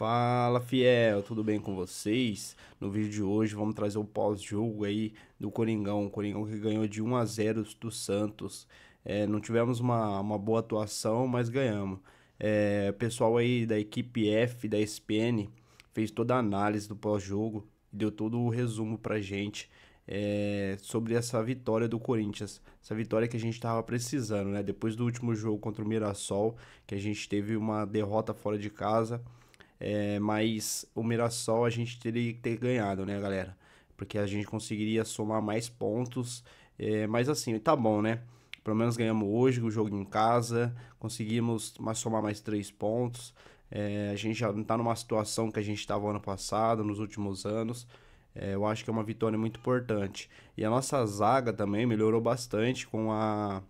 Fala, fiel, tudo bem com vocês? No vídeo de hoje vamos trazer o pós-jogo aí do Coringão. O Coringão que ganhou de 1-0 do Santos. Não tivemos uma boa atuação, mas ganhamos. O pessoal aí da equipe F da ESPN fez toda a análise do pós-jogo e deu todo o resumo pra gente sobre essa vitória do Corinthians. Essa vitória que a gente tava precisando, né? Depois do último jogo contra o Mirassol, que a gente teve uma derrota fora de casa. Mas o Mirassol a gente teria que ter ganhado, né, galera? Porque a gente conseguiria somar mais pontos. Mas assim, tá bom, né? Pelo menos ganhamos hoje o jogo em casa. Conseguimos somar mais 3 pontos. A gente já não tá numa situação que a gente estava ano passado, nos últimos anos. Eu acho que é uma vitória muito importante. E a nossa zaga também melhorou bastante com a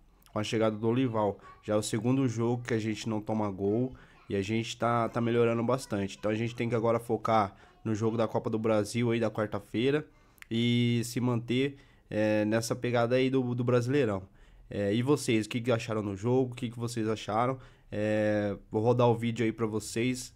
chegada do Dorival. Já é o segundo jogo que a gente não toma gol. E a gente tá melhorando bastante. Então a gente tem que agora focar no jogo da Copa do Brasil aí da quarta-feira. E se manter nessa pegada aí do Brasileirão. E vocês, o que acharam no jogo? O que vocês acharam? Vou rodar o vídeo aí pra vocês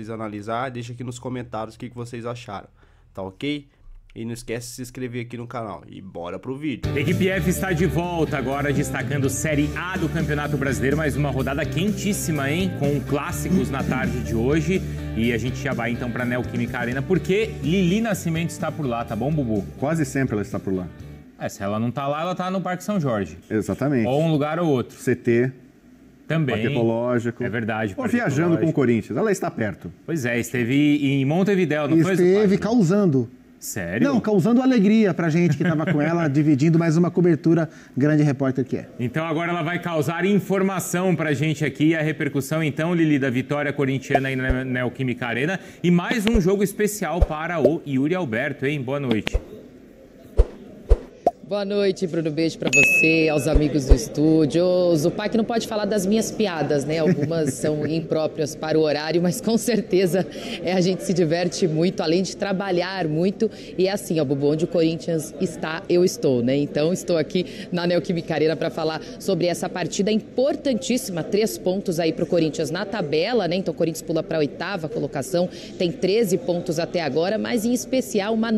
analisar. Deixa aqui nos comentários o que vocês acharam. Tá ok? E não esquece de se inscrever aqui no canal. E bora pro vídeo. Equipe F está de volta agora, destacando Série A do Campeonato Brasileiro. Mais uma rodada quentíssima, hein? Com clássicos na tarde de hoje. E a gente já vai então para a Neoquímica Arena, porque Lili Nascimento está por lá, tá bom, Bubu? Quase sempre ela está por lá. Se ela não tá lá, ela tá no Parque São Jorge. Exatamente. Ou um lugar ou outro. CT. Também. Parque Ecológico. É verdade. Ou viajando com o Corinthians. Ela está perto. Pois é, esteve em Montevidéu, não foi? Esteve causando. Sério? Não, causando alegria pra gente que tava com ela, dividindo mais uma cobertura, grande repórter que é. Então agora ela vai causar informação pra gente aqui, a repercussão então, Lili, da vitória corintiana aí na Neoquímica Arena. E mais um jogo especial para o Yuri Alberto, hein? Boa noite. Boa noite, Bruno. Beijo pra você, aos amigos do estúdio. O Zupac não pode falar das minhas piadas, né? Algumas são impróprias para o horário, mas com certeza a gente se diverte muito, além de trabalhar muito. E é assim, ó, Bubu, onde o Corinthians está, eu estou, né? Então estou aqui na Neoquímica Arena para falar sobre essa partida importantíssima. 3 pontos aí pro Corinthians na tabela, né? Então o Corinthians pula para a 8ª colocação, tem 13 pontos até agora, mas em especial uma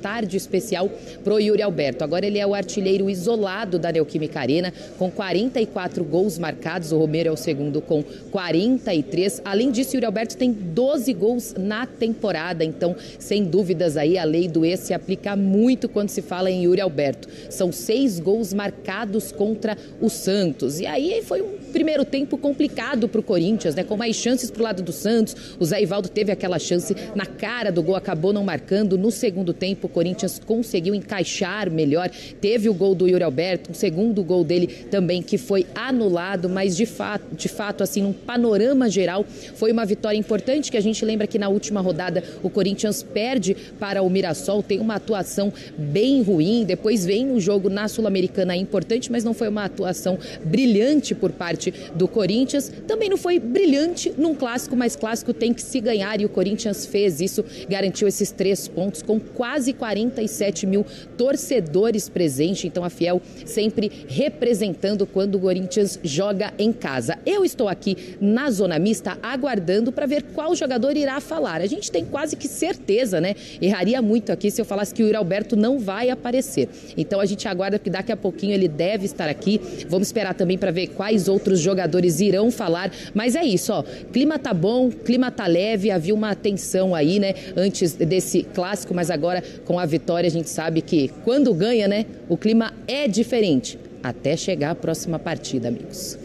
tarde especial pro Yuri Alberto. Agora ele é o artilheiro isolado da Neoquímica Arena, com 44 gols marcados. O Romero é o segundo com 43. Além disso, o Yuri Alberto tem 12 gols na temporada. Então, sem dúvidas aí, a lei do ex se aplica muito quando se fala em Yuri Alberto. São 6 gols marcados contra o Santos. E aí foi um primeiro tempo complicado para o Corinthians, né? Com mais chances para o lado do Santos. O Zé Ivaldo teve aquela chance na cara do gol, acabou não marcando. No segundo tempo, o Corinthians conseguiu encaixar melhor. Teve o gol do Yuri Alberto, um segundo gol dele também que foi anulado, mas de fato, assim, num panorama geral, foi uma vitória importante, que a gente lembra que na última rodada o Corinthians perde para o Mirassol, tem uma atuação bem ruim, depois vem um jogo na Sul-Americana importante, mas não foi uma atuação brilhante por parte do Corinthians, também não foi brilhante num clássico, mas clássico tem que se ganhar e o Corinthians fez isso, garantiu esses 3 pontos com quase 47 mil torcedores presente, então a Fiel sempre representando quando o Corinthians joga em casa. Eu estou aqui na zona mista aguardando para ver qual jogador irá falar. A gente tem quase que certeza, né? Erraria muito aqui se eu falasse que o Yuri Alberto não vai aparecer. Então a gente aguarda que daqui a pouquinho ele deve estar aqui. Vamos esperar também para ver quais outros jogadores irão falar. Mas é isso, ó. Clima tá bom, clima tá leve, havia uma tensão aí, né? Antes desse clássico, mas agora com a vitória a gente sabe que quando ganha, né? O clima é diferente, até chegar a próxima partida, amigos.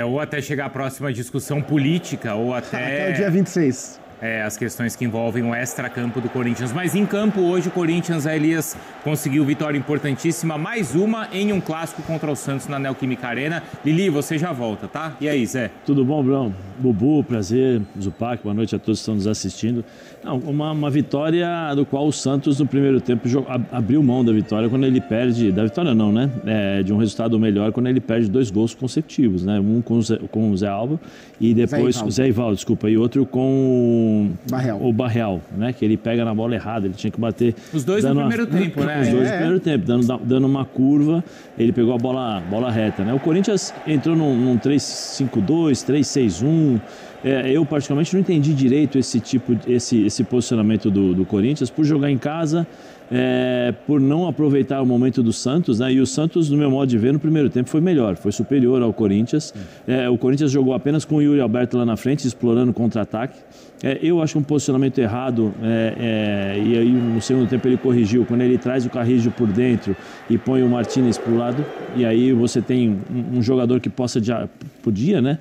Ou até chegar a próxima discussão política, ou até... Até o dia 26. As questões que envolvem o extracampo do Corinthians. Mas em campo, hoje, o Corinthians, Elias, conseguiu vitória importantíssima, mais uma em um clássico contra o Santos na Neoquímica Arena. Lili, você já volta, tá? E aí, Zé? Tudo bom, Bruno? Bubu, prazer. Zupac, boa noite a todos que estão nos assistindo. Não, uma vitória do qual o Santos, no primeiro tempo, abriu mão da vitória quando ele perde... Da vitória não, né? De um resultado melhor quando ele perde 2 gols consecutivos, né? Um com o Zé Alba e depois... Zé Ivaldo, desculpa. E outro com o Barreal, né? Que ele pega na bola errada, ele tinha que bater... Os dois no primeiro tempo, né? Os dois no primeiro tempo, dando uma curva, ele pegou a bola reta, né? O Corinthians entrou num 3-5-2, 3-6-1... eu particularmente não entendi direito esse posicionamento do Corinthians por jogar em casa, por não aproveitar o momento do Santos, né? E o Santos, no meu modo de ver, no primeiro tempo foi melhor, foi superior ao Corinthians. O Corinthians jogou apenas com o Yuri Alberto lá na frente, explorando contra-ataque. Eu acho um posicionamento errado, e aí no segundo tempo ele corrigiu, quando ele traz o Carrillo por dentro e põe o Martínez para o lado, e aí você tem um jogador que podia, né?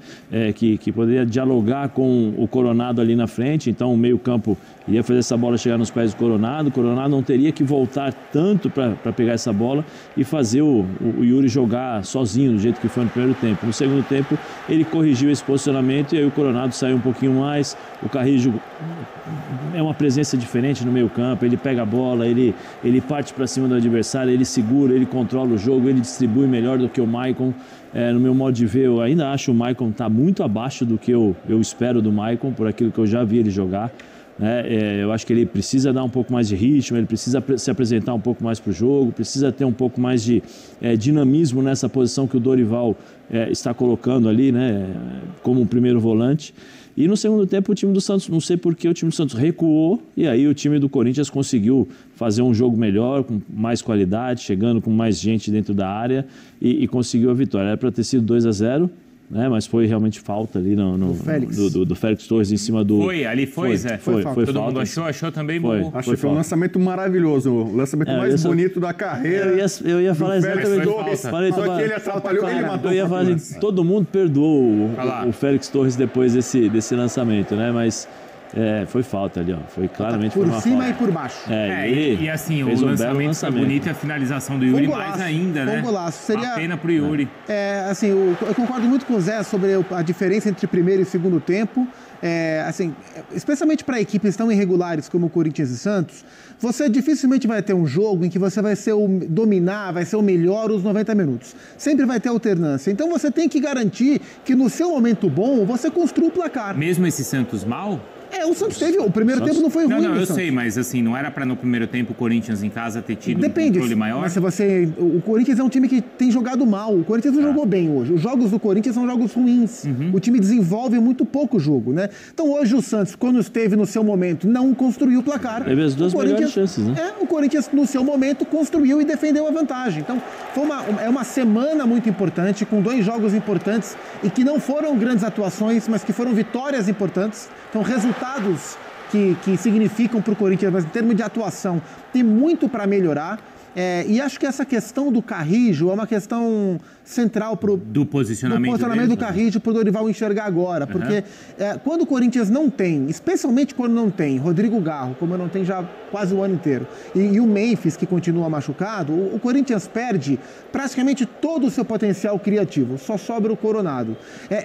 Que poderia dialogar com o Coronado ali na frente, então o meio-campo ia fazer essa bola chegar nos pés do Coronado, o Coronado não teria que voltar tanto para pegar essa bola e fazer o Yuri jogar sozinho, do jeito que foi no primeiro tempo. No segundo tempo, ele corrigiu esse posicionamento e aí o Coronado saiu um pouquinho mais, o Carrillo é uma presença diferente no meio-campo, ele pega a bola, ele parte para cima do adversário, ele segura, ele controla o jogo, ele distribui melhor do que o Maicon. No meu modo de ver, eu ainda acho o Maicon tá muito abaixo do que eu espero do Maicon, por aquilo que eu já vi ele jogar. Eu acho que ele precisa dar um pouco mais de ritmo, ele precisa se apresentar um pouco mais para o jogo, precisa ter um pouco mais de dinamismo nessa posição que o Dorival está colocando ali, né, como um primeiro volante. E no segundo tempo o time do Santos, não sei por que o time do Santos recuou e aí o time do Corinthians conseguiu fazer um jogo melhor, com mais qualidade, chegando com mais gente dentro da área e conseguiu a vitória. Era para ter sido 2-0. Né, mas foi realmente falta ali do Félix Torres em cima do... Foi, Zé? Foi Todo falta. mundo achou também? Acho que foi um lançamento maravilhoso, o lançamento mais bonito da carreira. Eu ia falar exatamente. Só que ele atrapalhou, ele matou. Eu ia falar assim, todo mundo perdoou o Félix Torres depois desse lançamento, né? Mas foi falta ali, ó. Foi claramente por uma cima falta. e por baixo. E assim, o lançamento foi bonito e a finalização do Yuri mais ainda, né? Um golaço. Seria uma pena pro Yuri. Assim, eu concordo muito com o Zé sobre a diferença entre primeiro e segundo tempo. Assim, especialmente para equipes tão irregulares como o Corinthians e Santos, você dificilmente vai ter um jogo em que você vai ser dominar, vai ser o melhor os 90 minutos. Sempre vai ter alternância. Então você tem que garantir que no seu momento bom você construa o placar. Mesmo esse Santos mal? O Santos teve. O primeiro tempo não foi ruim. Não, eu sei, mas assim, não era para no primeiro tempo o Corinthians em casa ter tido um controle maior? Mas o Corinthians é um time que tem jogado mal. O Corinthians não jogou bem hoje. Os jogos do Corinthians são jogos ruins. O time desenvolve muito pouco o jogo, né? Então hoje o Santos, quando esteve no seu momento, não construiu o placar. Teve as duas melhores chances, né? O Corinthians, no seu momento, construiu e defendeu a vantagem. Então, é uma semana muito importante, com 2 jogos importantes e que não foram grandes atuações, mas que foram vitórias importantes. Então, resultados que significam para o Corinthians, mas em termos de atuação, tem muito para melhorar. E acho que essa questão do Carrillo é uma questão central do posicionamento do Carrillo para o Dorival enxergar agora. Porque quando o Corinthians não tem, especialmente quando não tem Rodrigo Garro, como não tem já quase o ano inteiro, e o Memphis, que continua machucado, o Corinthians perde praticamente todo o seu potencial criativo. Só sobra o Coronado.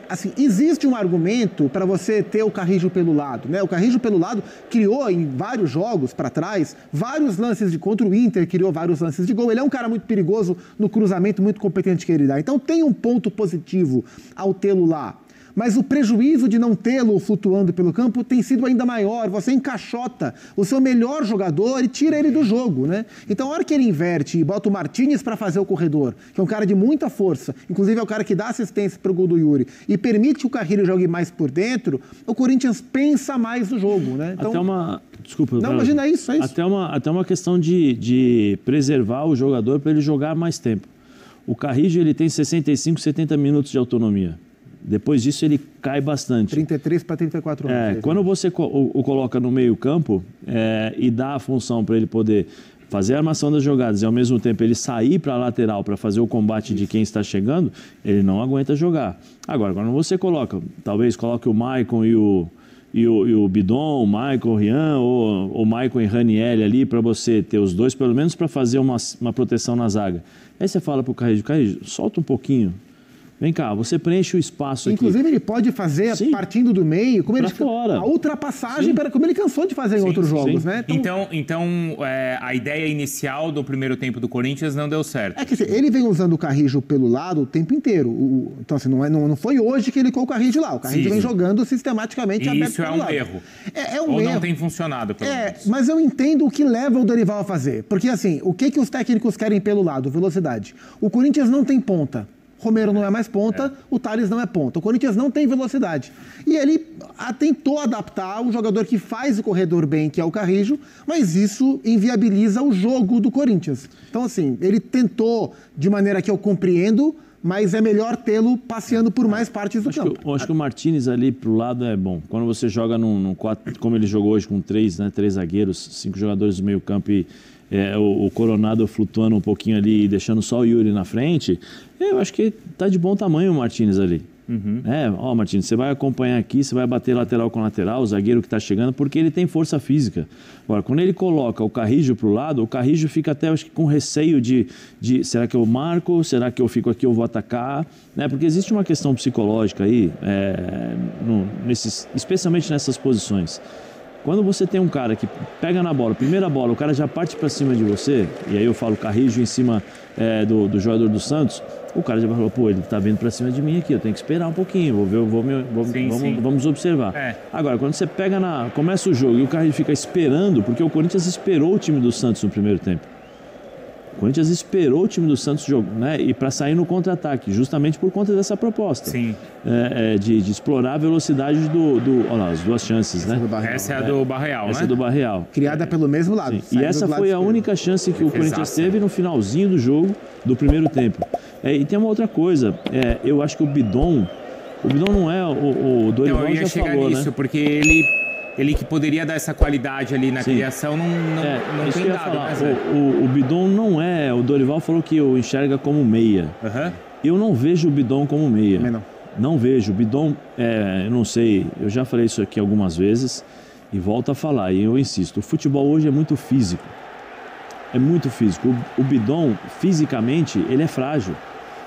Assim, existe um argumento para você ter o Carrillo pelo lado, né? O Carrillo pelo lado criou em vários jogos para trás, vários lances contra o Inter, criou vários lances de gol. Ele é um cara muito perigoso no cruzamento, muito competente que ele dá. Então tem um ponto positivo ao tê-lo lá. Mas o prejuízo de não tê-lo flutuando pelo campo tem sido ainda maior. Você encaixota o seu melhor jogador e tira ele do jogo, né? Então, a hora que ele inverte e bota o Martínez para fazer o corredor, que é um cara de muita força, inclusive é o cara que dá assistência para o gol do Yuri, e permite que o Carrillo jogue mais por dentro, o Corinthians pensa mais no jogo, né? Então, Desculpa. Não, imagina isso, é isso. Até uma questão de preservar o jogador para ele jogar mais tempo. O Carrillo, ele tem 65, 70 minutos de autonomia. Depois disso, ele cai bastante. 33 para 34 anos. Quando você o coloca no meio campo e dá a função para ele poder fazer a armação das jogadas e, ao mesmo tempo, ele sair para a lateral para fazer o combate de quem está chegando, ele não aguenta jogar. Agora, quando você talvez coloque o Maicon e o Bidon, o Maicon, o Rian, ou o Maicon e Ranieri ali, para você ter os dois, pelo menos para fazer uma proteção na zaga. Aí você fala para o Carrillo, solta um pouquinho. Vem cá, você preenche o espaço Inclusive, aqui. ele pode fazer, partindo do meio, como ele fora. A ultrapassagem, como ele cansou de fazer em outros jogos, né? Então a ideia inicial do primeiro tempo do Corinthians não deu certo. Que ele vem usando o Carrillo pelo lado o tempo inteiro. Então, assim, não foi hoje que ele colocou o Carrillo lá. O Carrillo vem jogando sistematicamente aberto pelo lado. Erro. Ou não tem funcionado, pelo menos. Mas eu entendo o que leva o Dorival a fazer. Porque, assim, o que os técnicos querem pelo lado? Velocidade. O Corinthians não tem ponta. Romero não é mais ponta, o Tales não é ponta. O Corinthians não tem velocidade. E ele tentou adaptar o jogador que faz o corredor bem, que é o Carrillo, mas isso inviabiliza o jogo do Corinthians. Então, assim, ele tentou de maneira que eu compreendo, mas é melhor tê-lo passeando por mais partes do campo. Eu acho que o Martínez ali pro lado é bom. Quando você joga num 4, como ele jogou hoje com 3 zagueiros, 5 jogadores do meio campo e o Coronado flutuando um pouquinho ali e deixando só o Yuri na frente, eu acho que tá de bom tamanho o Martínez ali. Martínez, você vai acompanhar aqui, você vai bater lateral com lateral, o zagueiro que está chegando, porque ele tem força física. Agora, quando ele coloca o Carrillo para o lado, o Carrillo fica até, acho que, com receio de será que eu marco, será que eu fico aqui, eu vou atacar, né? Porque existe uma questão psicológica aí, especialmente nessas posições. Quando você tem um cara que pega na bola, primeira bola, o cara já parte para cima de você, e aí eu falo Carrillo em cima do jogador do Santos, o cara já vai falar, pô, ele tá vindo para cima de mim aqui, eu tenho que esperar um pouquinho, vamos observar. Agora, quando você começa o jogo e o Carrillo fica esperando, porque o Corinthians esperou o time do Santos no primeiro tempo. O Corinthians esperou o time do Santos né, e para sair no contra-ataque, justamente por conta dessa proposta. De explorar a velocidade olha lá, as duas chances, né? Essa é a do Barreal, né? Essa é do Barreal. Criada pelo mesmo lado. E essa foi a única chance que o Corinthians teve no finalzinho do jogo, do primeiro tempo. E tem uma outra coisa, eu acho que o Bidon não é o Dorival eu ia já chegar falou, nisso, né? Porque ele que poderia dar essa qualidade ali na criação, não tem dado. O Bidon não é... O Dorival falou que o enxerga como meia. Eu não vejo o Bidon como meia. Também não. Não vejo. O Bidon, eu não sei, eu já falei isso aqui algumas vezes e volto a falar, e eu insisto, o futebol hoje é muito físico. É muito físico. O Bidon, fisicamente, ele é frágil.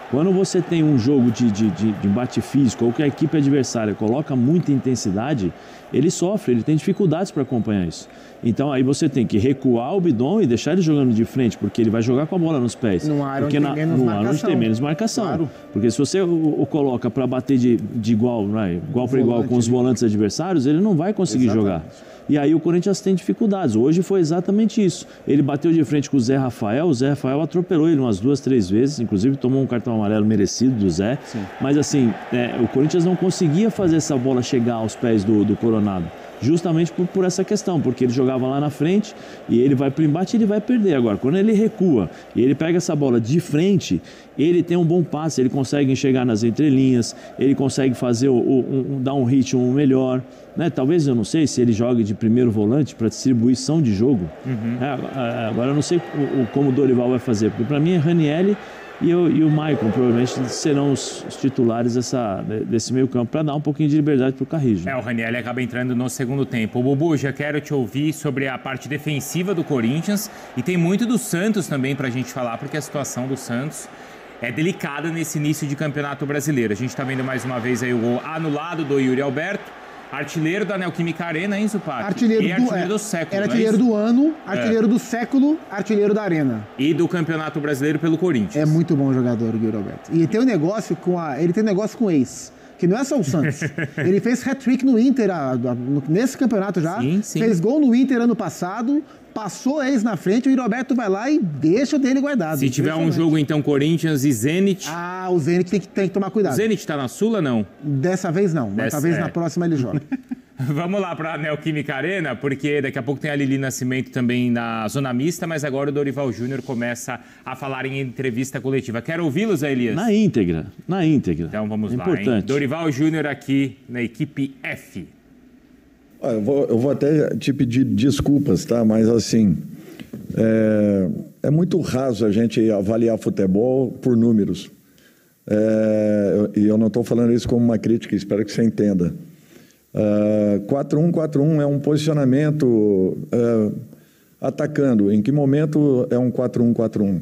Quando você tem um jogo de embate físico ou que a equipe adversária coloca muita intensidade, ele sofre, ele tem dificuldades para acompanhar isso. Então aí você tem que recuar o Bidon e deixar ele jogando de frente, porque ele vai jogar com a bola nos pés. No ar porque onde tem menos marcação. Claro. Porque se você o coloca para bater de igual, né, igual para igual com os volantes adversários, ele não vai conseguir jogar. E aí o Corinthians tem dificuldades. Hoje foi exatamente isso. Ele bateu de frente com o Zé Rafael atropelou ele umas 2, 3 vezes, inclusive tomou um cartão amarelo merecido do Zé. Mas assim, o Corinthians não conseguia fazer essa bola chegar aos pés do Coronado. Justamente por essa questão, porque ele jogava lá na frente e ele vai para o embate e ele vai perder. Agora, quando ele recua e ele pega essa bola de frente, ele tem um bom passe, ele consegue enxergar nas entrelinhas, ele consegue fazer dar um ritmo melhor. Né? Talvez, eu não sei se ele jogue de primeiro volante para distribuição de jogo. Agora eu não sei como o Dorival vai fazer, porque para mim é Ranieri e o Maicon provavelmente serão os titulares desse meio campo para dar um pouquinho de liberdade para o Carrillo. O Ranieri acaba entrando no segundo tempo. O Bubu, já quero te ouvir sobre a parte defensiva do Corinthians e tem muito do Santos também para a gente falar, porque a situação do Santos é delicada nesse início de Campeonato Brasileiro. A gente está vendo mais uma vez aí o gol anulado do Yuri Alberto. Artilheiro da Neoquímica Arena, hein, Zupac? Artilheiro do século. Era artilheiro do ano, artilheiro do século, artilheiro da Arena. E do Campeonato Brasileiro pelo Corinthians. É muito bom jogador, o Yuri Alberto. E ele tem um negócio com o ex, que não é só o Santos. Ele fez hat-trick no Inter nesse campeonato já. Sim. Fez gol no Inter ano passado. Passou ex na frente, o Yuri Alberto vai lá e deixa o dele guardado. Se tiver um jogo, então, Corinthians e Zenit... o Zenit tem que tomar cuidado. O Zenit tá na Sula, não? Dessa vez não, mas talvez na próxima ele jogue. Vamos lá para a Neoquímica Arena, porque daqui a pouco tem a Lili Nascimento também na zona mista, mas agora o Dorival Júnior começa a falar em entrevista coletiva. Quero ouvi-los, Elias? Na íntegra. Então vamos lá, importante. Hein? Dorival Júnior aqui na equipe F. Eu vou até te pedir desculpas, tá? Mas assim, é muito raso a gente avaliar futebol por números. E eu não estou falando isso como uma crítica, espero que você entenda. 4-1-4-1 é um posicionamento atacando. Em que momento é um 4-1-4-1?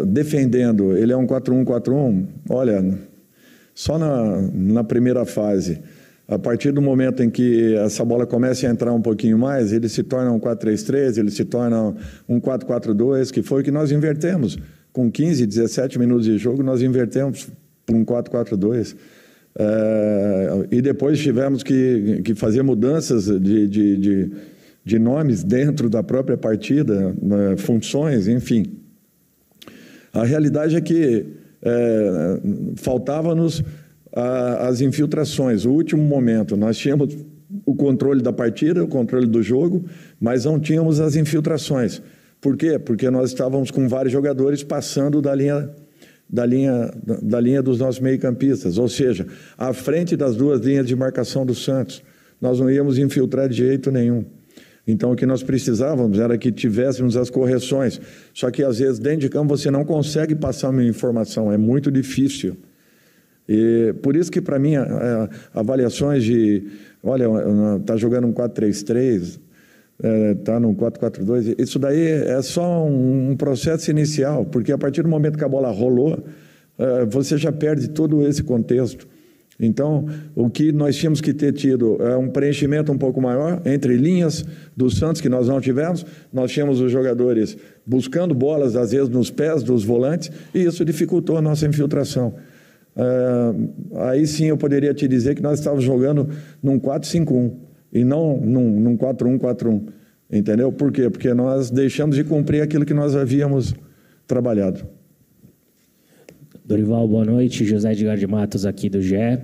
Defendendo, ele é um 4-1-4-1? Olha, só na primeira fase. A partir do momento em que essa bola começa a entrar um pouquinho mais, ele se torna um 4-3-3, ele se torna um 4-4-2, que foi o que nós invertemos. Com 15, 17 minutos de jogo, nós invertemos para um 4-4-2. E depois tivemos que fazer mudanças de nomes dentro da própria partida, funções, enfim. A realidade é que faltava-nos as infiltrações. O último momento, nós tínhamos o controle da partida, o controle do jogo, mas não tínhamos as infiltrações. Por quê? Porque nós estávamos com vários jogadores passando da linha dos nossos meio-campistas, ou seja, à frente das duas linhas de marcação do Santos. Nós não íamos infiltrar de jeito nenhum. Então, o que nós precisávamos era que tivéssemos as correções. Só que, às vezes, dentro de campo, você não consegue passar uma informação, é muito difícil. E por isso que, para mim, avaliações de... Olha, está jogando um 4-3-3, está no 4-4-2, isso daí é só um processo inicial, porque a partir do momento que a bola rolou, você já perde todo esse contexto. Então, o que nós tínhamos que ter tido é um preenchimento um pouco maior entre linhas do Santos, que nós não tivemos. Nós tínhamos os jogadores buscando bolas, às vezes, nos pés dos volantes, e isso dificultou a nossa infiltração. Aí sim eu poderia te dizer que nós estávamos jogando num 4-5-1 e não num 4-1-4-1, entendeu? Por quê? Porque nós deixamos de cumprir aquilo que nós havíamos trabalhado. Dorival, boa noite. José Edgar de Matos aqui do GE.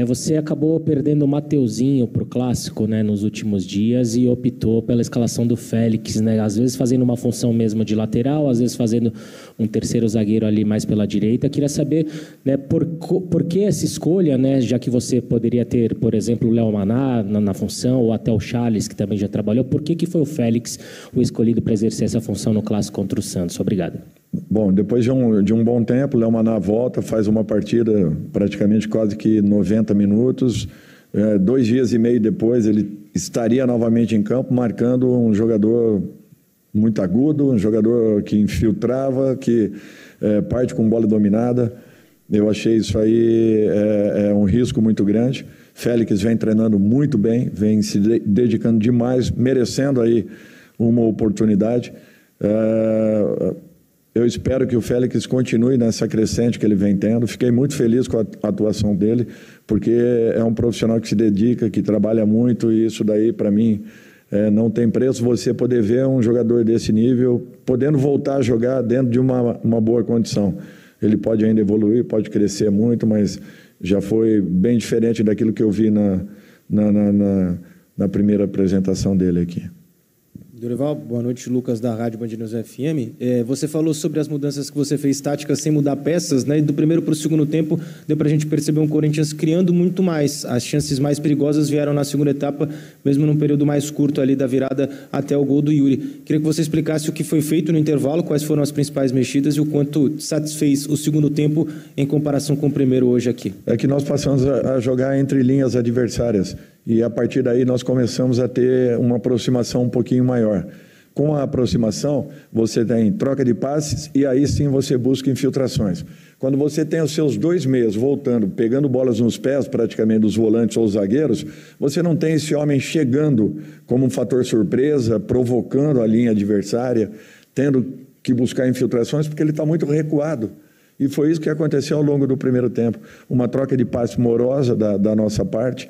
Você acabou perdendo o Mateuzinho para o Clássico, né, nos últimos dias e optou pela escalação do Félix, né, às vezes fazendo uma função mesmo de lateral, às vezes fazendo um terceiro zagueiro ali mais pela direita. Queria saber, né, por que essa escolha, né, já que você poderia ter, por exemplo, o Léo Maná na função, ou até o Charles, que também já trabalhou, por que foi o Félix o escolhido para exercer essa função no Clássico contra o Santos? Obrigado. Bom, depois de um bom tempo, o Léo Maná volta, faz uma partida praticamente quase que 90 minutos. 2 dias e meio depois, ele estaria novamente em campo, marcando um jogador muito agudo, um jogador que infiltrava, que parte com bola dominada. Eu achei isso aí um risco muito grande. Félix vem treinando muito bem, vem se dedicando demais, merecendo aí uma oportunidade. Eu espero que o Félix continue nessa crescente que ele vem tendo. Fiquei muito feliz com a atuação dele, porque é um profissional que se dedica, que trabalha muito, e isso daí, para mim, não tem preço. Você poder ver um jogador desse nível podendo voltar a jogar dentro de uma boa condição. Ele pode ainda evoluir, pode crescer muito, mas já foi bem diferente daquilo que eu vi na primeira apresentação dele aqui. Dorival, boa noite, Lucas da Rádio Band News FM. Você falou sobre as mudanças que você fez táticas sem mudar peças, né? E do primeiro para o segundo tempo deu para a gente perceber um Corinthians criando muito mais. As chances mais perigosas vieram na segunda etapa, mesmo num período mais curto ali da virada até o gol do Yuri. Queria que você explicasse o que foi feito no intervalo, quais foram as principais mexidas e o quanto satisfez o segundo tempo em comparação com o primeiro hoje aqui. É que nós passamos a jogar entre linhas adversárias. E a partir daí nós começamos a ter uma aproximação um pouquinho maior. Com a aproximação, você tem troca de passes e aí sim você busca infiltrações. Quando você tem os seus 2 meias voltando, pegando bolas nos pés praticamente dos volantes ou zagueiros, você não tem esse homem chegando como um fator surpresa, provocando a linha adversária, tendo que buscar infiltrações, porque ele está muito recuado. E foi isso que aconteceu ao longo do primeiro tempo. Uma troca de passe morosa da nossa parte.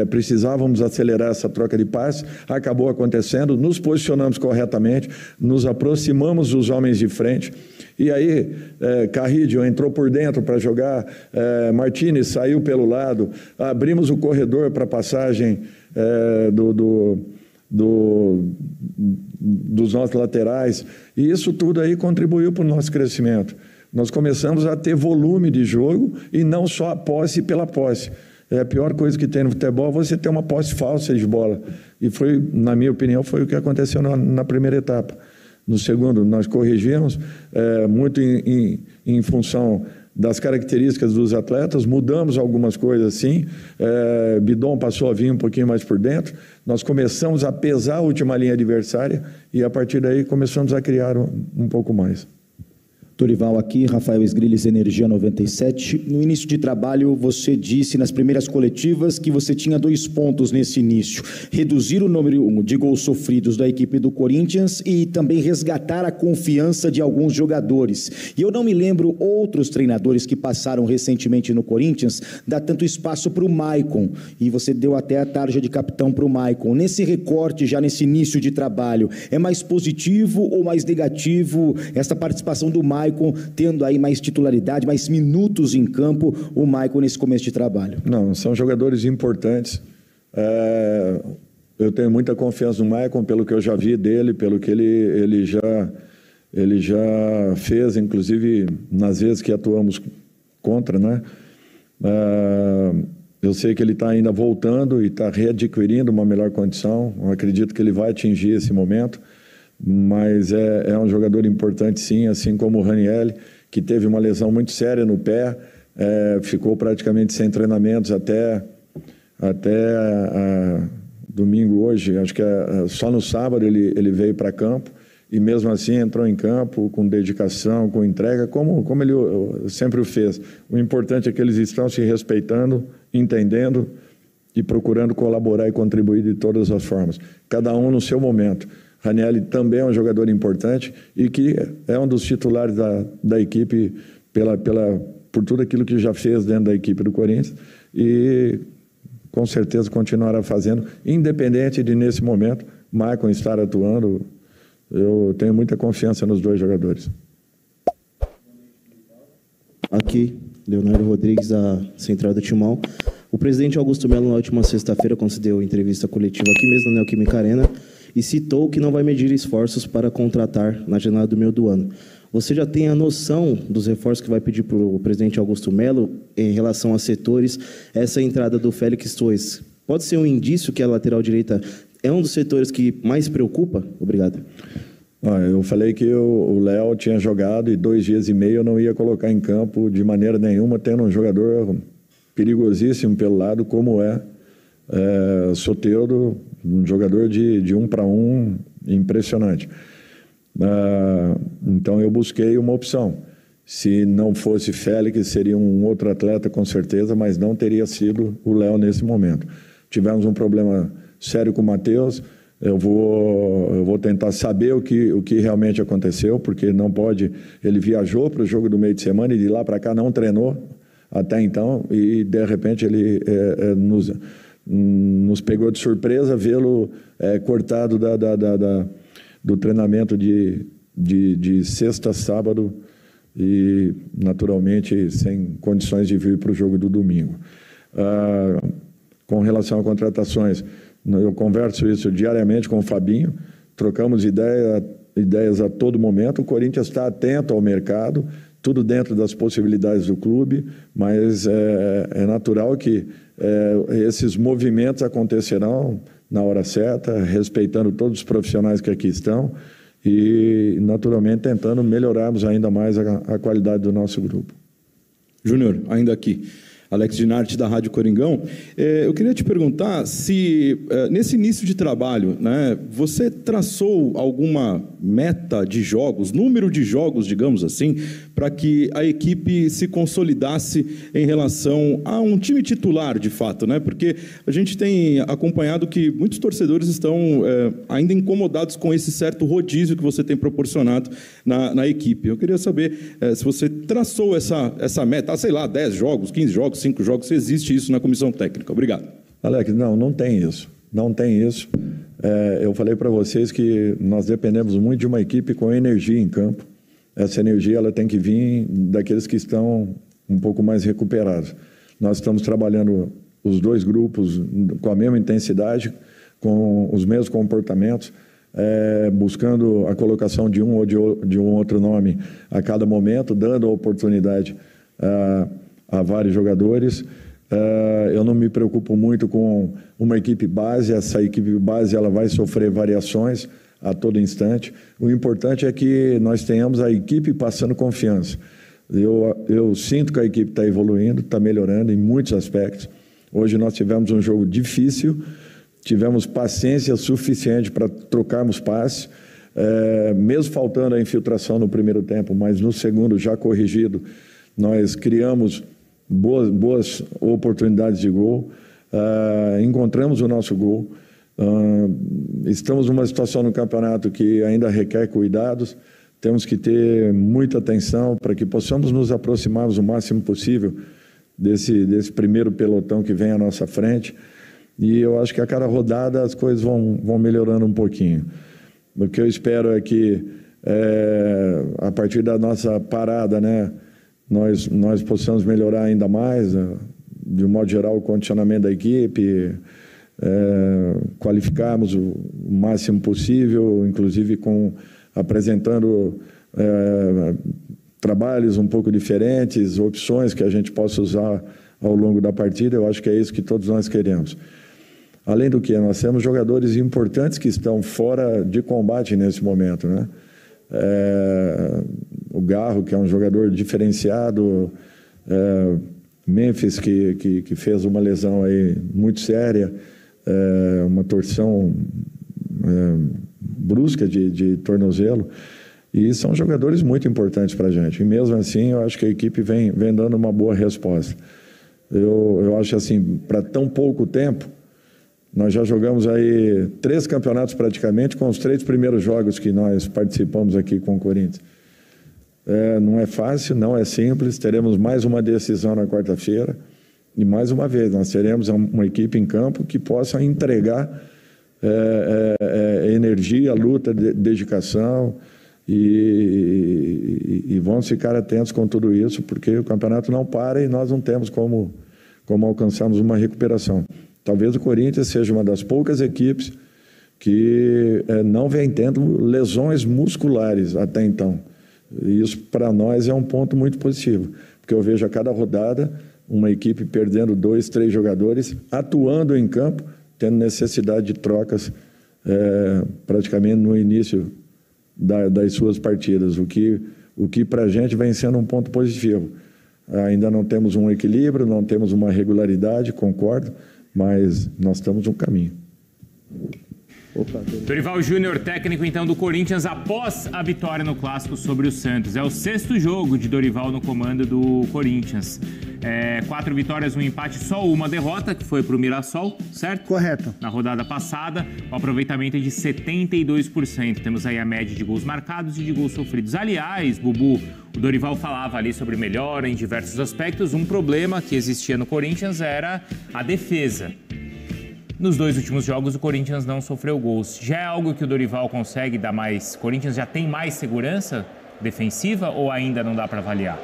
Precisávamos acelerar essa troca de passe. Acabou acontecendo. Nos posicionamos corretamente. Nos aproximamos dos homens de frente. E aí, Carrillo entrou por dentro para jogar. Martínez saiu pelo lado. Abrimos o corredor para a passagem dos nossos laterais. E isso tudo aí contribuiu para o nosso crescimento. Nós começamos a ter volume de jogo e não só a posse pela posse. A pior coisa que tem no futebol é você ter uma posse falsa de bola. E foi, na minha opinião, foi o que aconteceu na primeira etapa. No segundo, nós corrigimos, muito em função das características dos atletas, mudamos algumas coisas sim, Bidon passou a vir um pouquinho mais por dentro, nós começamos a pesar a última linha adversária e a partir daí começamos a criar um pouco mais. Dorival aqui, Rafael Esgrilles, Energia 97. No início de trabalho, você disse nas primeiras coletivas que você tinha 2 pontos nesse início. Reduzir o número de gols sofridos da equipe do Corinthians e também resgatar a confiança de alguns jogadores. E eu não me lembro outros treinadores que passaram recentemente no Corinthians dar tanto espaço para o Maicon. E você deu até a tarja de capitão para o Maicon. Nesse recorte, já nesse início de trabalho, é mais positivo ou mais negativo essa participação do Maicon Maicon, tendo aí mais titularidade, mais minutos em campo, o Maicon nesse começo de trabalho? Não, são jogadores importantes. Eu tenho muita confiança no Maicon, pelo que eu já vi dele, pelo que ele já fez, inclusive nas vezes que atuamos contra, né? Eu sei que ele está ainda voltando e está readquirindo uma melhor condição. Eu acredito que ele vai atingir esse momento, mas é um jogador importante, sim, assim como o Raniel, que teve uma lesão muito séria no pé, ficou praticamente sem treinamentos até domingo hoje. Acho que só no sábado ele veio para campo. E mesmo assim entrou em campo com dedicação, com entrega, como ele sempre o fez. O importante é que eles estão se respeitando, entendendo e procurando colaborar e contribuir de todas as formas. Cada um no seu momento. Raniel também é um jogador importante e que é um dos titulares da equipe por tudo aquilo que já fez dentro da equipe do Corinthians e com certeza continuará fazendo, independente de nesse momento Maicon estar atuando. Eu tenho muita confiança nos dois jogadores. Aqui, Leonardo Rodrigues, da Central do Timão. O presidente Augusto Melo, na última sexta-feira, concedeu entrevista coletiva aqui mesmo na Neoquímica Arena e citou que não vai medir esforços para contratar na janela do meio do ano. Você já tem a noção dos reforços que vai pedir para o presidente Augusto Melo em relação a setores? Essa entrada do Félix Torres pode ser um indício que a lateral direita é um dos setores que mais preocupa? Obrigado. Eu falei que o Léo tinha jogado e 2 dias e meio eu não ia colocar em campo de maneira nenhuma, tendo um jogador perigosíssimo pelo lado, como Soteldo, um jogador de 1 para 1 impressionante. Então eu busquei uma opção. Se não fosse Félix, seria um outro atleta com certeza, mas não teria sido o Léo nesse momento. Tivemos um problema sério com o Matheus. Eu vou tentar saber o que realmente aconteceu, porque não pode... Ele viajou para o jogo do meio de semana e de lá para cá não treinou até então e, de repente, ele nos pegou de surpresa vê-lo cortado do treinamento de sexta a sábado e, naturalmente, sem condições de vir para o jogo do domingo. Com relação a contratações, eu converso isso diariamente com o Fabinho, trocamos ideias a todo momento. O Corinthians está atento ao mercado, tudo dentro das possibilidades do clube, mas é natural que esses movimentos acontecerão na hora certa, respeitando todos os profissionais que aqui estão e, naturalmente, tentando melhorarmos ainda mais a qualidade do nosso grupo. Júnior, ainda aqui. Alex Dinarte, da Rádio Coringão. Eu queria te perguntar se, nesse início de trabalho, né, você traçou alguma meta de jogos, número de jogos, digamos assim, para que a equipe se consolidasse em relação a um time titular, de fato, né? Porque a gente tem acompanhado que muitos torcedores estão ainda incomodados com esse certo rodízio que você tem proporcionado na equipe. Eu queria saber se você traçou essa meta, sei lá, 10 jogos, 15 jogos, 5 jogos, se existe isso na comissão técnica. Obrigado. Alex, não tem isso. Não tem isso. Eu falei para vocês que nós dependemos muito de uma equipe com energia em campo. Essa energia ela tem que vir daqueles que estão um pouco mais recuperados. Nós estamos trabalhando os dois grupos com a mesma intensidade, com os mesmos comportamentos, buscando a colocação de um ou de um outro nome a cada momento, dando a oportunidade a vários jogadores. Eu não me preocupo muito com uma equipe base. Essa equipe base ela vai sofrer variações a todo instante. O importante é que nós tenhamos a equipe passando confiança. Eu sinto que a equipe está evoluindo, está melhorando em muitos aspectos. Hoje nós tivemos um jogo difícil, tivemos paciência suficiente para trocarmos passes, mesmo faltando a infiltração no primeiro tempo, mas no segundo, já corrigido, nós criamos boas oportunidades de gol, encontramos o nosso gol. Estamos numa situação no campeonato que ainda requer cuidados, temos que ter muita atenção para que possamos nos aproximarmos o máximo possível desse primeiro pelotão que vem à nossa frente, e eu acho que a cada rodada as coisas vão melhorando um pouquinho. O que eu espero é que a partir da nossa parada, né, nós possamos melhorar ainda mais, de um modo geral, o condicionamento da equipe, qualificarmos o máximo possível, inclusive apresentando trabalhos um pouco diferentes, opções que a gente possa usar ao longo da partida. Eu acho que é isso que todos nós queremos. Além do que, nós temos jogadores importantes que estão fora de combate nesse momento, né? O Garro, que é um jogador diferenciado, Memphis, que fez uma lesão aí muito séria, uma torção brusca de tornozelo, e são jogadores muito importantes para a gente. E mesmo assim, eu acho que a equipe vem dando uma boa resposta. Eu acho assim, para tão pouco tempo, nós já jogamos aí 3 campeonatos praticamente com os 3 primeiros jogos que nós participamos aqui com o Corinthians. Não é fácil, não é simples. Teremos mais uma decisão na quarta-feira e mais uma vez nós teremos uma equipe em campo que possa entregar energia, luta, dedicação e vamos ficar atentos com tudo isso, porque o campeonato não para e nós não temos como alcançarmos uma recuperação. Talvez o Corinthians seja uma das poucas equipes que não vem tendo lesões musculares até então. E isso, para nós, é um ponto muito positivo, porque eu vejo a cada rodada uma equipe perdendo 2, 3 jogadores, atuando em campo, tendo necessidade de trocas praticamente no início das suas partidas, o que para a gente vem sendo um ponto positivo. Ainda não temos um equilíbrio, não temos uma regularidade, concordo, mas nós estamos no caminho. Dorival Júnior, técnico então do Corinthians, após a vitória no Clássico sobre o Santos. É o 6º jogo de Dorival no comando do Corinthians. 4 vitórias, 1 empate, só uma derrota, que foi para o Mirassol, certo? Correto. Na rodada passada, o aproveitamento é de 72%. Temos aí a média de gols marcados e de gols sofridos. Aliás, Bubu, o Dorival falava ali sobre melhora em diversos aspectos. Um problema que existia no Corinthians era a defesa. Nos 2 últimos jogos, o Corinthians não sofreu gols. Já é algo que o Dorival consegue dar mais... O Corinthians já tem mais segurança defensiva ou ainda não dá para avaliar?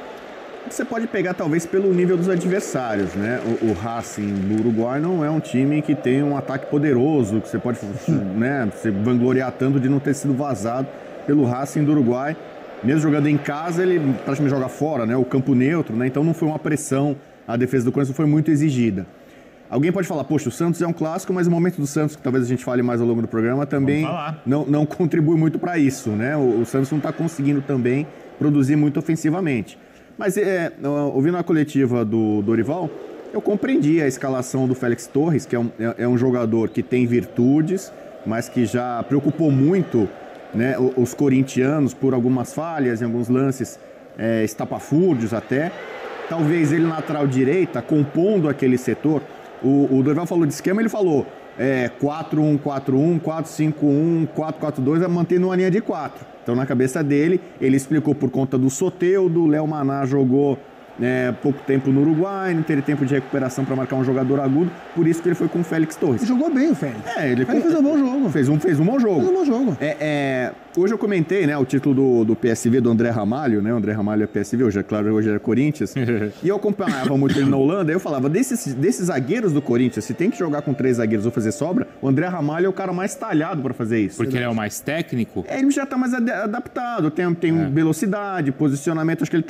Você pode pegar talvez pelo nível dos adversários, né? O Racing do Uruguai não é um time que tem um ataque poderoso, que você pode se vangloriar tanto de não ter sido vazado pelo Racing do Uruguai. Mesmo jogando em casa, ele praticamente joga fora, né? O campo neutro, né? Então não foi uma pressão, a defesa do Corinthians não foi muito exigida. Alguém pode falar, poxa, o Santos é um clássico, mas o momento do Santos, que talvez a gente fale mais ao longo do programa, também não contribui muito para isso, né? O Santos não está conseguindo também produzir muito ofensivamente. Mas, ouvindo a coletiva do Dorival, eu compreendi a escalação do Félix Torres, que é um jogador que tem virtudes, mas que já preocupou muito, né, os corintianos por algumas falhas em alguns lances estapafúrdios até. Talvez ele, lateral direita, compondo aquele setor. O Dorival falou de esquema, ele falou 4-1-4-1, 4-5-1, 4-4-2, mantendo uma linha de 4. Então, na cabeça dele, ele explicou por conta do Soteldo, o Léo Maná jogou pouco tempo no Uruguai, não teve tempo de recuperação para marcar um jogador agudo, por isso que ele foi com o Félix Torres. Jogou bem o Félix. Ele fez um bom jogo. Fez um bom jogo. Fez um bom jogo. Hoje eu comentei, né, o título do PSV do André Ramalho, né? O André Ramalho é PSV, hoje é Corinthians. E eu acompanhava muito ele na Holanda, aí eu falava, desses zagueiros do Corinthians, se tem que jogar com 3 zagueiros ou fazer sobra, o André Ramalho é o cara mais talhado para fazer isso. Porque ele é o mais técnico? Ele já tá mais adaptado, tem velocidade, posicionamento, acho que ele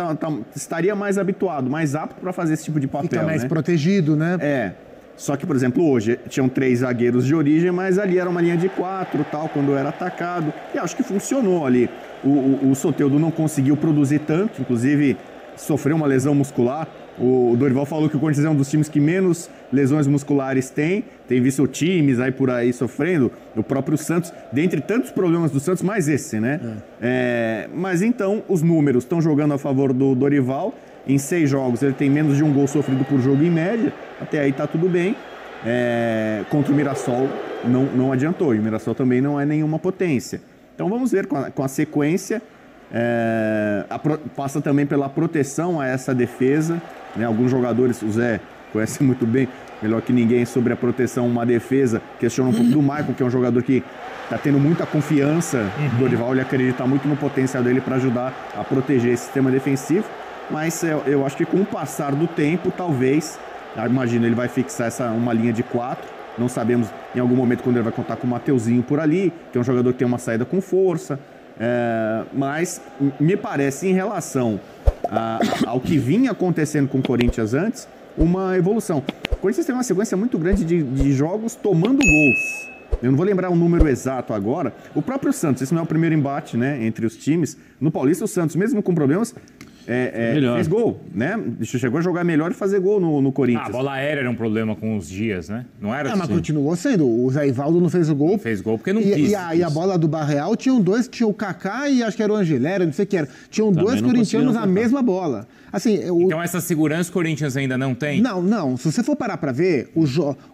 estaria mais habituado, mais apto para fazer esse tipo de papel. Fica mais protegido, né? Só que, por exemplo, hoje tinham 3 zagueiros de origem, mas ali era uma linha de 4, tal, quando era atacado. E acho que funcionou ali. O Soteldo não conseguiu produzir tanto, inclusive sofreu uma lesão muscular. O Dorival falou que o Corinthians é um dos times que menos lesões musculares tem. Tem visto times aí por aí sofrendo. O próprio Santos, dentre tantos problemas do Santos, mais esse, né? Mas então, os números estão jogando a favor do Dorival. Em 6 jogos, ele tem menos de 1 gol sofrido por jogo em média. Até aí tá tudo bem. Contra o Mirassol não adiantou. E o Mirassol também não é nenhuma potência. Então vamos ver com a sequência. Passa também pela proteção a essa defesa, né? Alguns jogadores, o Zé conhece muito bem, melhor que ninguém sobre a proteção, uma defesa. Questiona um pouco do Maicon, que é um jogador que está tendo muita confiança. O Dorival, ele acredita muito no potencial dele para ajudar a proteger esse sistema defensivo. Mas eu acho que com o passar do tempo, talvez, imagina, ele vai fixar uma linha de 4. Não sabemos em algum momento quando ele vai contar com o Mateuzinho por ali, que é um jogador que tem uma saída com força. Mas me parece, em relação ao que vinha acontecendo com o Corinthians antes, uma evolução. O Corinthians tem uma sequência muito grande de jogos tomando gols. Eu não vou lembrar o número exato agora. O próprio Santos, esse não é o primeiro embate, né, entre os times. No Paulista, o Santos, mesmo com problemas, fez gol, né? Chegou a jogar melhor e fazer gol no Corinthians. A bola aérea era um problema com os dias, né? Não era assim. Mas continuou sendo. O Zé Ivaldo não fez o gol. Não fez gol porque não quis. E a bola do Barreal, tinha o Kaká e acho que era o Angelera, não sei o que era. Tinham dois corintianos na mesma bola. Assim, então essa segurança o Corinthians ainda não tem? Não. Se você for parar pra ver,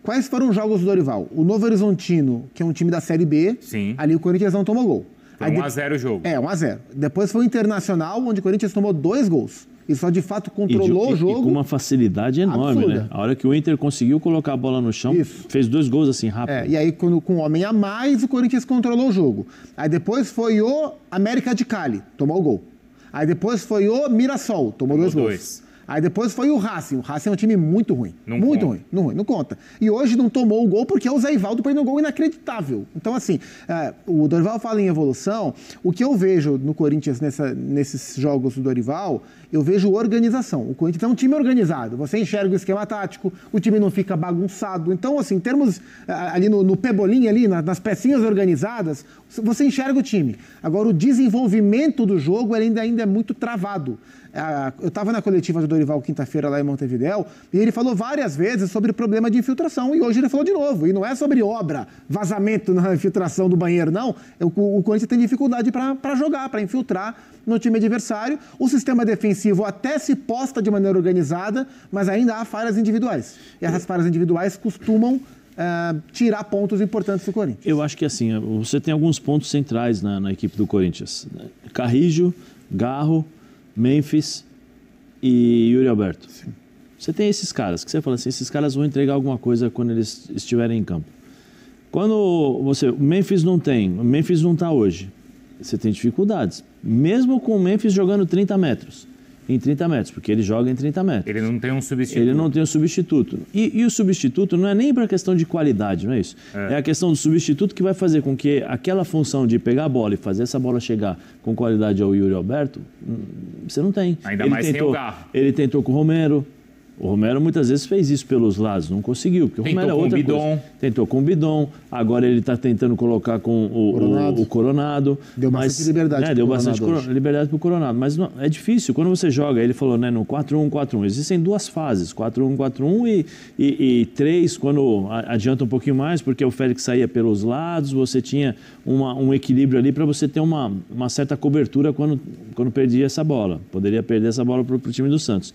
quais foram os jogos do Dorival? O Novo Horizontino, que é um time da Série B, sim, ali o Corinthians não tomou gol. Foi 1-0 o jogo. 1-0. Depois foi o Internacional, onde o Corinthians tomou 2 gols. E só de fato controlou o jogo. E com uma facilidade enorme, absurda, né? A hora que o Inter conseguiu colocar a bola no chão, fez 2 gols assim rápido. E aí, com um homem a mais, o Corinthians controlou o jogo. Aí depois foi o América de Cali, tomou o gol. Aí depois foi o Mirassol, tomou 2 gols. Aí depois foi o Racing. O Racing é um time muito ruim. Não conta. E hoje não tomou o gol porque o Zé Ivaldo perdeu um gol inacreditável. Então, assim, o Dorival fala em evolução. O que eu vejo no Corinthians nesses jogos do Dorival, eu vejo organização. O Corinthians é um time organizado. Você enxerga o esquema tático, o time não fica bagunçado. Então, assim, em termos ali no pebolim, ali, nas pecinhas organizadas, você enxerga o time. Agora, o desenvolvimento do jogo ele ainda é muito travado. Eu estava na coletiva do Dorival quinta-feira lá em Montevidéu e ele falou várias vezes sobre o problema de infiltração e hoje ele falou de novo. E não é sobre obra, vazamento na infiltração do banheiro, não. O Corinthians tem dificuldade para jogar, para infiltrar no time adversário. O sistema defensivo até se posta de maneira organizada, mas ainda há falhas individuais. E essas falhas individuais costumam tirar pontos importantes do Corinthians. Eu acho que assim, você tem alguns pontos centrais na equipe do Corinthians. Carrijo, Garro, Memphis e Yuri Alberto. Sim. Você tem esses caras, que você fala assim, esses caras vão entregar alguma coisa quando eles estiverem em campo. Quando o Memphis não está hoje, você tem dificuldades. Mesmo com o Memphis jogando 30 metros, porque ele joga em 30 metros. Ele não tem um substituto. E o substituto não é nem para questão de qualidade, não é isso? É a questão do substituto que vai fazer com que aquela função de pegar a bola e fazer essa bola chegar com qualidade ao Yuri Alberto, você não tem. Ainda mais sem o Garro. Ele tentou com o Romero. O Romero muitas vezes fez isso pelos lados, não conseguiu, porque o Romero é outra coisa. Tentou com o Bidon, agora ele está tentando colocar com o Coronado. Deu bastante liberdade deu bastante liberdade para o Coronado, mas não, é difícil. Quando você joga, ele falou, né, no 4-1-4-1, existem 2 fases, 4-1-4-1 e 3, quando adianta um pouquinho mais, porque o Félix saía pelos lados, você tinha um equilíbrio ali para você ter uma certa cobertura quando perdia essa bola. Poderia perder essa bola para o time do Santos.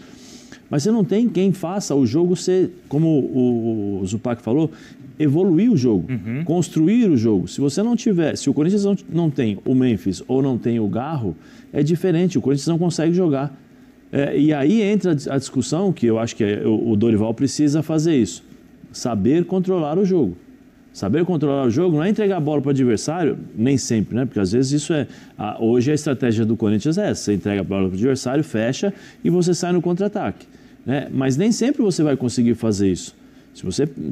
Mas você não tem quem faça o jogo ser, como o Zupac falou, evoluir o jogo, construir o jogo. Se você não tiver, se o Corinthians não tem o Memphis ou não tem o Garro, é diferente, o Corinthians não consegue jogar. E aí entra a discussão, que eu acho que o Dorival precisa fazer isso, saber controlar o jogo. Saber controlar o jogo não é entregar a bola para o adversário, nem sempre, né? Porque às vezes isso hoje a estratégia do Corinthians é essa, você entrega a bola para o adversário, fecha e você sai no contra-ataque, né? Mas nem sempre você vai conseguir fazer isso.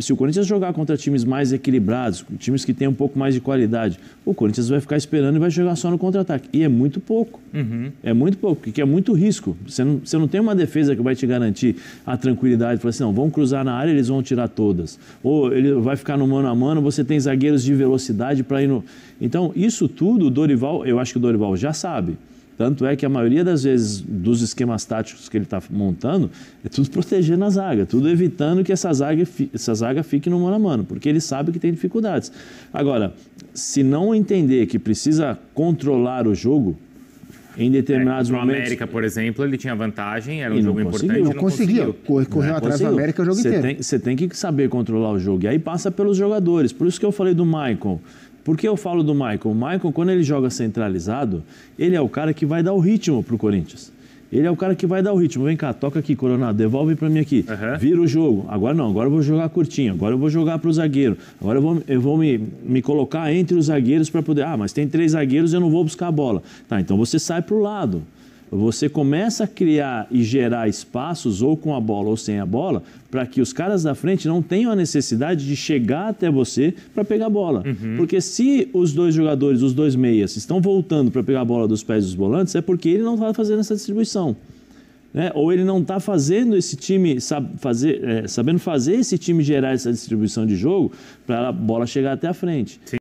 Se o Corinthians jogar contra times mais equilibrados, times que têm um pouco mais de qualidade, o Corinthians vai ficar esperando e vai jogar só no contra-ataque. E é muito pouco. É muito pouco, porque é muito risco. Você não tem uma defesa que vai te garantir a tranquilidade. Fala assim, não, vão cruzar na área, eles vão tirar todas. Ou ele vai ficar no mano a mano, você tem zagueiros de velocidade para ir no... Então, isso tudo, o Dorival, eu acho que o Dorival já sabe. Tanto é que a maioria das vezes dos esquemas táticos que ele está montando é tudo protegendo a zaga, tudo evitando que essa zaga fique no mano a mano, porque ele sabe que tem dificuldades. Agora, se não entender que precisa controlar o jogo, em determinados momentos... O América, por exemplo, ele tinha vantagem, era um jogo importante, não conseguiu. Correu atrás do América o jogo inteiro. Você tem que saber controlar o jogo, e aí passa pelos jogadores. Por isso que eu falei do Maicon. Por que eu falo do Maicon? O Maicon, quando ele joga centralizado, ele é o cara que vai dar o ritmo para o Corinthians. Ele é o cara que vai dar o ritmo. Vem cá, toca aqui, Coronado, devolve para mim aqui. Vira o jogo. Agora não, agora eu vou jogar curtinho. Agora eu vou jogar para o zagueiro. Agora eu vou me colocar entre os zagueiros para poder... Ah, mas tem 3 zagueiros, eu não vou buscar a bola. Tá, então você sai para o lado. Você começa a criar e gerar espaços, ou com a bola ou sem a bola, para que os caras da frente não tenham a necessidade de chegar até você para pegar a bola. Porque se os 2 jogadores, os 2 meias, estão voltando para pegar a bola dos pés dos volantes, é porque ele não está fazendo essa distribuição. Né? Ou ele não está fazendo esse time, sabendo fazer esse time gerar essa distribuição de jogo para a bola chegar até a frente. Sim.